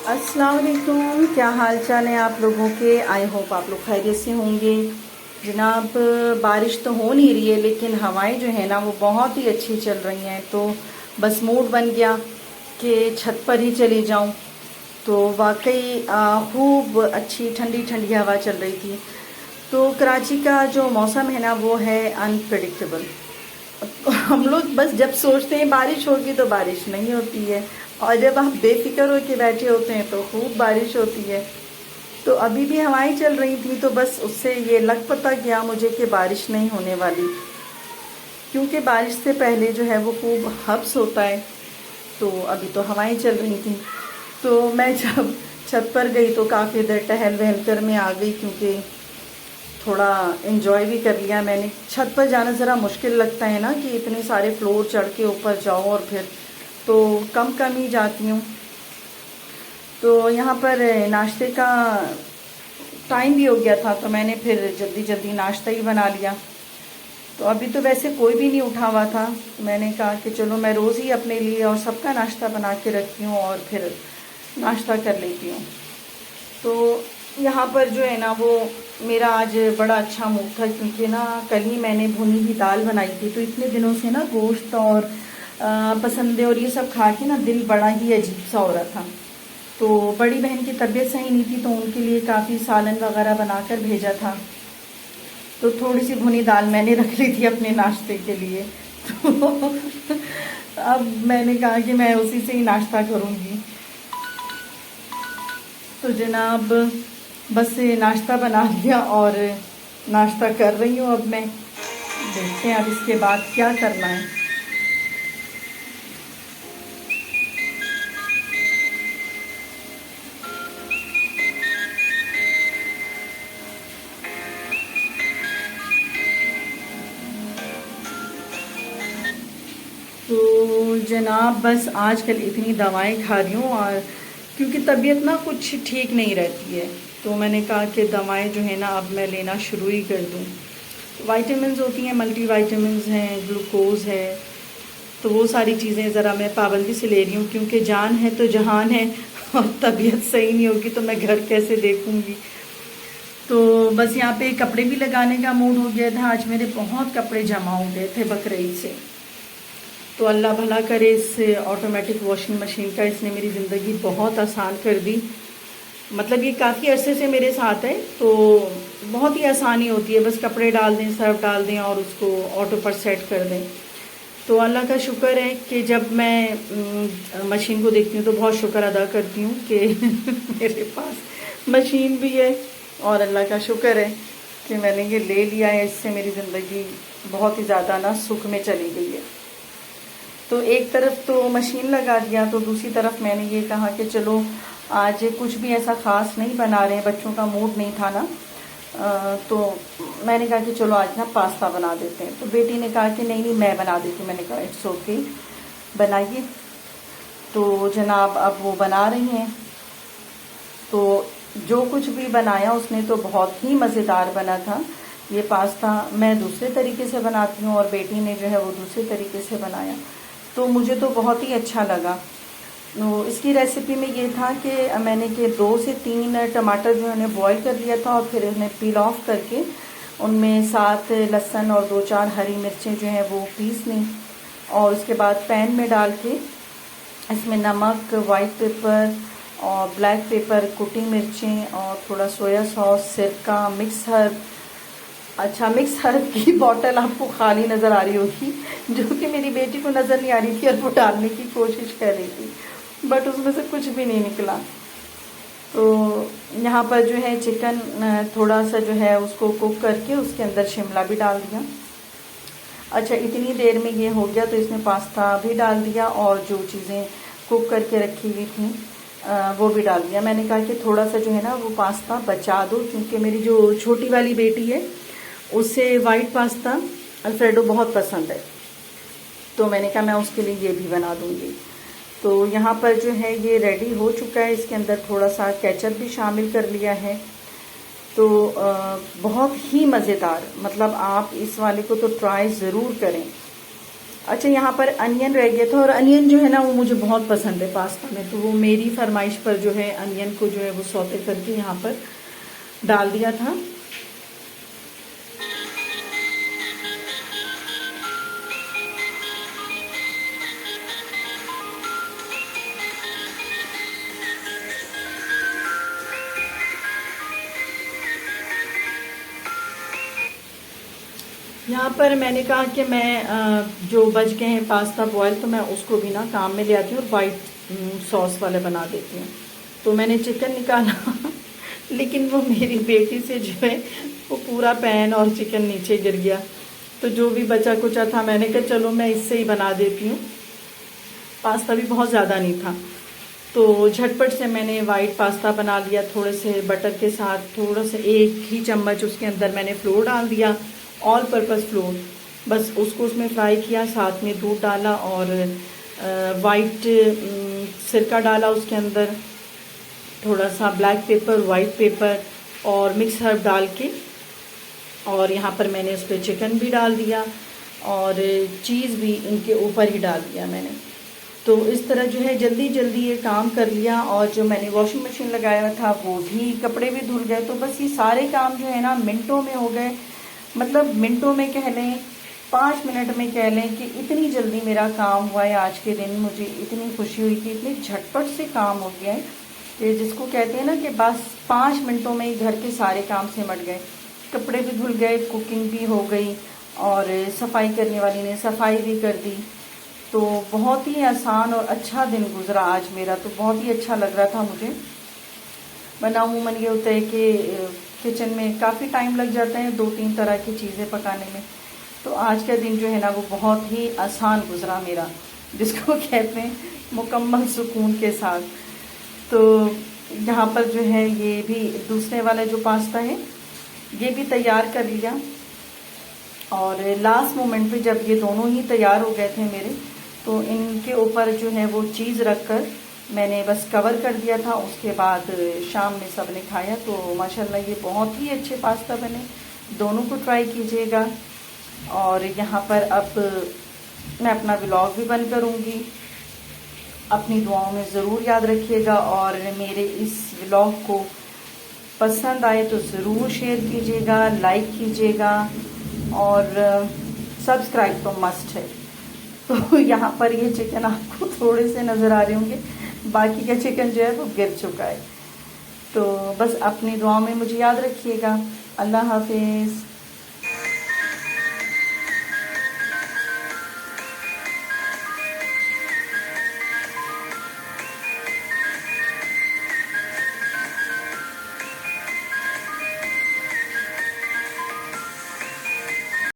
अस्सलाम वालेकुम, क्या हाल चाल है आप लोगों के। आई होप आप लोग खैरियत से होंगे। जनाब, बारिश तो हो नहीं रही है लेकिन हवाएं जो है ना वो बहुत ही अच्छी चल रही हैं। तो बस मूड बन गया कि छत पर ही चली जाऊं। तो वाकई खूब अच्छी ठंडी ठंडी हवा चल रही थी। तो कराची का जो मौसम है ना वो है अनप्रेडिक्टेबल। हम लोग बस जब सोचते हैं बारिश होगी तो बारिश नहीं होती है, और जब आप बेफिक्र होके बैठे होते हैं तो खूब बारिश होती है। तो अभी भी हवाएं चल रही थी तो बस उससे ये लग पता गया मुझे कि बारिश नहीं होने वाली, क्योंकि बारिश से पहले जो है वो खूब हब्स होता है। तो अभी तो हवाएं चल रही थी। तो मैं जब छत पर गई तो काफ़ी देर टहल वहल कर मैं आ गई, क्योंकि थोड़ा इन्जॉय भी कर लिया मैंने। छत पर जाना ज़रा मुश्किल लगता है ना कि इतने सारे फ्लोर चढ़ के ऊपर जाओ, और फिर तो कम कम ही जाती हूँ। तो यहाँ पर नाश्ते का टाइम भी हो गया था तो मैंने फिर जल्दी जल्दी नाश्ता ही बना लिया। तो अभी तो वैसे कोई भी नहीं उठा हुआ था, तो मैंने कहा कि चलो मैं रोज़ ही अपने लिए और सबका नाश्ता बना के रखती हूँ और फिर नाश्ता कर लेती हूँ। तो यहाँ पर जो है ना वो मेरा आज बड़ा अच्छा मूड था, क्योंकि ना कल ही मैंने भुनी हुई दाल बनाई थी। तो इतने दिनों से ना गोश्त और पसंदे और ये सब खा के ना दिल बड़ा ही अजीब सा हो रहा था। तो बड़ी बहन की तबीयत सही नहीं थी तो उनके लिए काफ़ी सालन वगैरह बनाकर भेजा था। तो थोड़ी सी भुनी दाल मैंने रख ली थी अपने नाश्ते के लिए। तो अब मैंने कहा कि मैं उसी से ही नाश्ता करूँगी। तो जनाब, बस नाश्ता बना लिया और नाश्ता कर रही हूँ। अब मैं देखते हैं अब इसके बाद क्या करना है। तो जनाब, बस आजकल इतनी दवाएं खा रही हूँ, और क्योंकि तबीयत ना कुछ ठीक नहीं रहती है तो मैंने कहा कि दवाएं जो है ना अब मैं लेना शुरू ही कर दूँ। वाइटामिन्स होती हैं, मल्टी वाइटामिन्स हैं, ग्लूकोज है, तो वो सारी चीज़ें ज़रा मैं पाबंदी से ले रही हूँ, क्योंकि जान है तो जहान है। और तबीयत सही नहीं होगी तो मैं घर कैसे देखूँगी। तो बस यहाँ पे कपड़े भी लगाने का मूड हो गया था। आज मेरे बहुत कपड़े जमा हो गए थे बकरीद से। तो अल्लाह भला करे इस ऑटोमेटिक वॉशिंग मशीन का, इसने मेरी ज़िंदगी बहुत आसान कर दी। मतलब ये काफ़ी अरसे से मेरे साथ है तो बहुत ही आसानी होती है, बस कपड़े डाल दें, सर्फ डाल दें और उसको ऑटो पर सेट कर दें। तो अल्लाह का शुक्र है कि जब मैं मशीन को देखती हूँ तो बहुत शुक्र अदा करती हूँ कि मेरे पास मशीन भी है, और अल्लाह का शुक्र है कि मैंने ये ले लिया है। इससे मेरी ज़िंदगी बहुत ही ज़्यादा ना सुख में चली गई है। तो एक तरफ तो मशीन लगा दिया, तो दूसरी तरफ मैंने ये कहा कि चलो आज कुछ भी ऐसा ख़ास नहीं बना रहे हैं, बच्चों का मूड नहीं था ना। तो मैंने कहा कि चलो आज ना पास्ता बना देते हैं। तो बेटी ने कहा कि नहीं नहीं मैं बना देती हूँ। मैंने कहा इट्स ओके, बनाइए। तो जनाब अब वो बना रही हैं। तो जो कुछ भी बनाया उसने तो बहुत ही मज़ेदार बना था। ये पास्ता मैं दूसरे तरीके से बनाती हूँ और बेटी ने जो है वो दूसरे तरीके से बनाया, तो मुझे तो बहुत ही अच्छा लगा। तो इसकी रेसिपी में ये था कि मैंने 2 से 3 टमाटर जो है बॉईल कर लिया था, और फिर उन्हें पील ऑफ करके उनमें 7 लहसुन और 2-4 हरी मिर्चें जो हैं वो पीस ली, और उसके बाद पैन में डाल के इसमें नमक, वाइट पेपर और ब्लैक पेपर, कुटी मिर्चें और थोड़ा सोया सॉस, सिरका, मिक्स हर्ब। अच्छा, मिक्स हर्ब की बॉटल आपको खाली नज़र आ रही होगी, जो कि मेरी बेटी को नज़र नहीं आ रही थी और वो डालने की कोशिश कर रही थी, बट उसमें से कुछ भी नहीं निकला। तो यहाँ पर जो है चिकन थोड़ा सा जो है उसको कुक करके उसके अंदर शिमला भी डाल दिया। अच्छा, इतनी देर में ये हो गया तो इसमें पास्ता भी डाल दिया और जो चीज़ें कुक करके रखी हुई थी वो भी डाल दिया। मैंने कहा कि थोड़ा सा जो है ना वो पास्ता बचा दो, क्योंकि मेरी जो छोटी वाली बेटी है उसे वाइट पास्ता अल्फ्रेडो बहुत पसंद है, तो मैंने कहा मैं उसके लिए ये भी बना दूँगी। तो यहाँ पर जो है ये रेडी हो चुका है। इसके अंदर थोड़ा सा केचप भी शामिल कर लिया है। तो बहुत ही मज़ेदार, मतलब आप इस वाले को तो ट्राई ज़रूर करें। अच्छा, यहाँ पर अनियन रह गया था, और अनियन जो है ना वो मुझे बहुत पसंद है पास्ता में, तो वो मेरी फरमाइश पर जो है अनियन को जो है वो सौते करके यहाँ पर डाल दिया था। यहाँ पर मैंने कहा कि मैं जो बच गए हैं पास्ता बॉयल, तो मैं उसको भी ना काम में ले आती हूँ और वाइट सॉस वाले बना देती हूँ। तो मैंने चिकन निकाला लेकिन वो मेरी बेटी से जो है वो पूरा पैन और चिकन नीचे गिर गया। तो जो भी बचा कुचा था मैंने कहा चलो मैं इससे ही बना देती हूँ। पास्ता भी बहुत ज़्यादा नहीं था, तो झटपट से मैंने वाइट पास्ता बना लिया। थोड़े से बटर के साथ थोड़ा सा 1 ही चम्मच उसके अंदर मैंने फ्लोर डाल दिया, ऑल पर्पस फ्लोर। बस उसको उसमें फ्राई किया, साथ में दूध डाला और वाइट सिरका डाला उसके अंदर, थोड़ा सा ब्लैक पेपर, वाइट पेपर और मिक्स हर्ब डाल के, और यहाँ पर मैंने उस पर चिकन भी डाल दिया और चीज़ भी इनके ऊपर ही डाल दिया मैंने। तो इस तरह जो है जल्दी जल्दी ये काम कर लिया, और जो मैंने वॉशिंग मशीन लगाया था वो भी, कपड़े भी धुल गए। तो बस ये सारे काम जो है ना मिनटों में हो गए, मतलब मिनटों में कह लें, 5 मिनट में कह लें कि इतनी जल्दी मेरा काम हुआ है आज के दिन। मुझे इतनी खुशी हुई कि इतने झटपट से काम हो गया है कि जिसको कहते हैं ना कि बस 5 मिनटों में ही घर के सारे काम सिमट गए। कपड़े भी धुल गए, कुकिंग भी हो गई, और सफाई करने वाली ने सफाई भी कर दी। तो बहुत ही आसान और अच्छा दिन गुजरा आज मेरा, तो बहुत ही अच्छा लग रहा था मुझे। वरना अमूमन ये होता है कि किचन में काफ़ी टाइम लग जाता है 2-3 तरह की चीज़ें पकाने में। तो आज का दिन जो है ना वो बहुत ही आसान गुजरा मेरा, जिसको कहते हैं मुकम्मल सुकून के साथ। तो यहाँ पर जो है ये भी दूसरे वाला जो पास्ता है ये भी तैयार कर लिया, और लास्ट मोमेंट पे जब ये दोनों ही तैयार हो गए थे मेरे, तो इनके ऊपर जो है वो चीज़ रखकर मैंने बस कवर कर दिया था। उसके बाद शाम में सब ने खाया, तो माशाल्लाह ये बहुत ही अच्छे पास्ता बने। दोनों को ट्राई कीजिएगा। और यहाँ पर अब मैं अपना व्लॉग भी बंद करूँगी। अपनी दुआओं में ज़रूर याद रखिएगा, और मेरे इस व्लॉग को पसंद आए तो ज़रूर शेयर कीजिएगा, लाइक कीजिएगा, और सब्सक्राइब तो मस्ट है। तो यहाँ पर ये चिकन आपको थोड़े से नज़र आ रहे होंगे, बाकी का चिकन जो है वो गिर चुका है। तो बस अपनी दुआ में मुझे याद रखिएगा। अल्लाह हाफिज़।